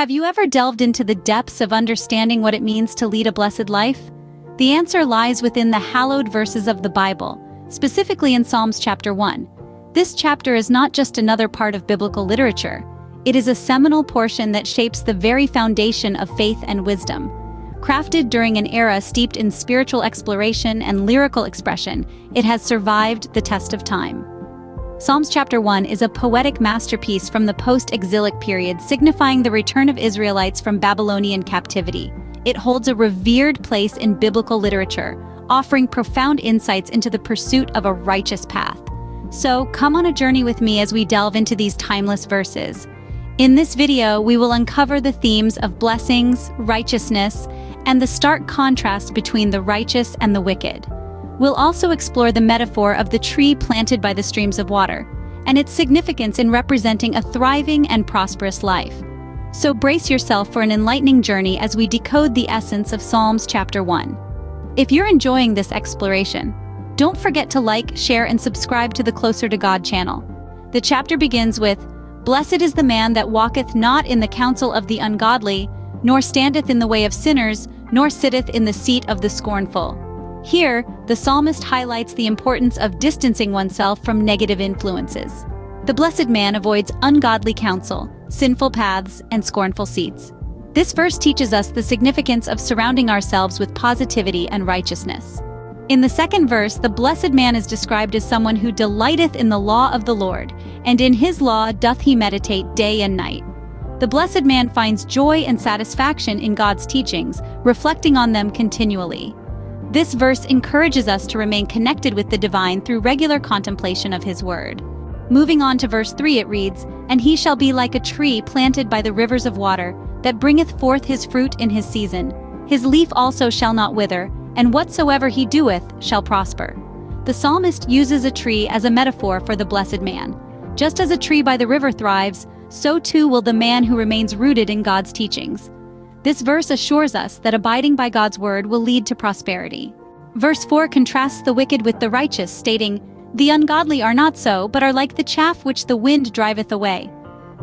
Have you ever delved into the depths of understanding what it means to lead a blessed life? The answer lies within the hallowed verses of the Bible, specifically in Psalms chapter 1. This chapter is not just another part of biblical literature. It is a seminal portion that shapes the very foundation of faith and wisdom. Crafted during an era steeped in spiritual exploration and lyrical expression, it has survived the test of time. Psalms chapter 1 is a poetic masterpiece from the post-exilic period, signifying the return of Israelites from Babylonian captivity. It holds a revered place in biblical literature, offering profound insights into the pursuit of a righteous path. So, come on a journey with me as we delve into these timeless verses. In this video, we will uncover the themes of blessings, righteousness, and the stark contrast between the righteous and the wicked. We'll also explore the metaphor of the tree planted by the streams of water, and its significance in representing a thriving and prosperous life. So brace yourself for an enlightening journey as we decode the essence of Psalms chapter 1. If you're enjoying this exploration, don't forget to like, share, and subscribe to the Closer to God channel. The chapter begins with, "Blessed is the man that walketh not in the counsel of the ungodly, nor standeth in the way of sinners, nor sitteth in the seat of the scornful." Here, the psalmist highlights the importance of distancing oneself from negative influences. The blessed man avoids ungodly counsel, sinful paths, and scornful seats. This verse teaches us the significance of surrounding ourselves with positivity and righteousness. In the second verse, the blessed man is described as someone who delighteth in the law of the Lord, and in his law doth he meditate day and night. The blessed man finds joy and satisfaction in God's teachings, reflecting on them continually. This verse encourages us to remain connected with the divine through regular contemplation of his word. Moving on to verse 3, it reads, "And he shall be like a tree planted by the rivers of water, that bringeth forth his fruit in his season. His leaf also shall not wither, and whatsoever he doeth shall prosper." The psalmist uses a tree as a metaphor for the blessed man. Just as a tree by the river thrives, so too will the man who remains rooted in God's teachings. This verse assures us that abiding by God's word will lead to prosperity. Verse 4 contrasts the wicked with the righteous, stating, "The ungodly are not so, but are like the chaff which the wind driveth away."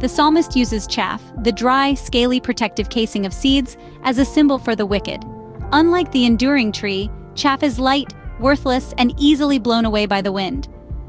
The psalmist uses chaff, the dry, scaly protective casing of seeds, as a symbol for the wicked. Unlike the enduring tree, chaff is light, worthless, and easily blown away by the wind.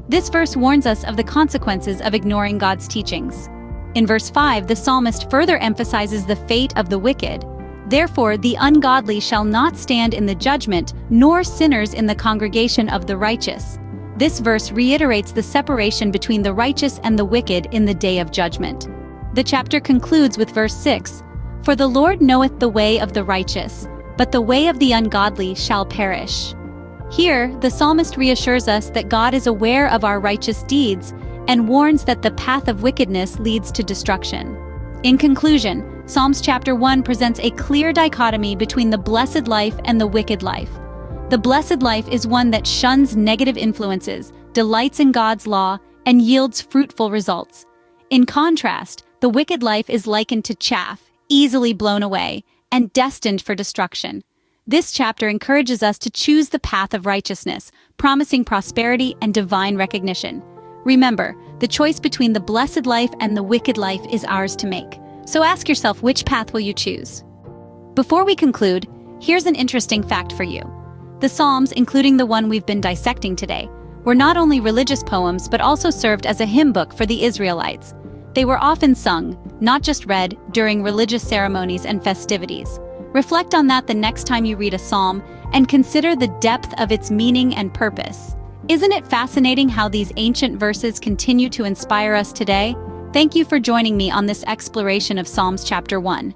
This verse warns us of the consequences of ignoring God's teachings. In verse 5, the psalmist further emphasizes the fate of the wicked. "Therefore the ungodly shall not stand in the judgment, nor sinners in the congregation of the righteous." This verse reiterates the separation between the righteous and the wicked in the day of judgment. The chapter concludes with verse 6, "For the Lord knoweth the way of the righteous, but the way of the ungodly shall perish." Here, the psalmist reassures us that God is aware of our righteous deeds and warns that the path of wickedness leads to destruction. In conclusion, Psalms chapter 1 presents a clear dichotomy between the blessed life and the wicked life. The blessed life is one that shuns negative influences, delights in God's law, and yields fruitful results. In contrast, the wicked life is likened to chaff, easily blown away, and destined for destruction. This chapter encourages us to choose the path of righteousness, promising prosperity and divine recognition. Remember, the choice between the blessed life and the wicked life is ours to make. So ask yourself, which path will you choose? Before we conclude, here's an interesting fact for you. The Psalms, including the one we've been dissecting today, were not only religious poems but also served as a hymn book for the Israelites. They were often sung, not just read, during religious ceremonies and festivities. Reflect on that the next time you read a psalm and consider the depth of its meaning and purpose. Isn't it fascinating how these ancient verses continue to inspire us today? Thank you for joining me on this exploration of Psalms chapter 1.